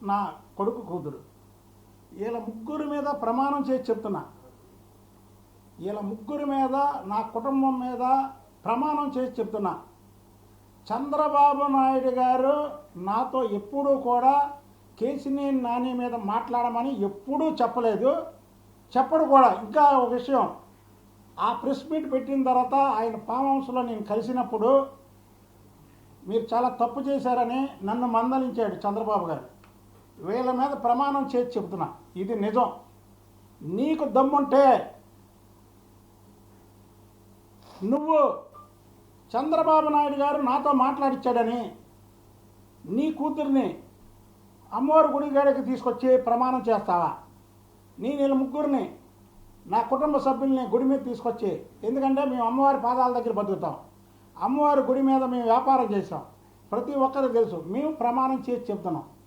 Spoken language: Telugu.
నా కొడుకు కూతురు వీళ్ళ ముగ్గురు మీద ప్రమాణం చేసి చెప్తున్నా. వీళ్ళ ముగ్గురు మీద నా కుటుంబం మీద ప్రమాణం చేసి చెప్తున్నా. చంద్రబాబు నాయుడు గారు నాతో ఎప్పుడూ కూడా కేసినేని నాని మీద మాట్లాడమని ఎప్పుడూ చెప్పలేదు, చెప్పడు కూడా. ఇంకా ఒక విషయం, ఆ ప్రెస్ మీట్ పెట్టిన తర్వాత ఆయన ఫామ్ హౌస్లో నేను కలిసినప్పుడు మీరు చాలా తప్పు చేశారని నన్ను మందలించాడు చంద్రబాబు గారు. వీళ్ళ మీద ప్రమాణం చేసి చెబుతున్నా, ఇది నిజం. నీకు దమ్ముంటే నువ్వు చంద్రబాబు నాయుడు గారు నాతో మాట్లాడిచ్చాడని నీ కూతుర్ని అమ్మవారి గుడి గాడికి తీసుకొచ్చి ప్రమాణం చేస్తావా? నేను వీళ్ళ ముగ్గురిని నా కుటుంబ సభ్యుల్ని గుడి మీద తీసుకొచ్చి, ఎందుకంటే మేము అమ్మవారి పాదాల దగ్గర బతుకుతాం, అమ్మవారి గుడి మీద మేము వ్యాపారం చేసాం, ప్రతి ఒక్కరికి తెలుసు, మేము ప్రమాణం చేసి చెప్తున్నాం.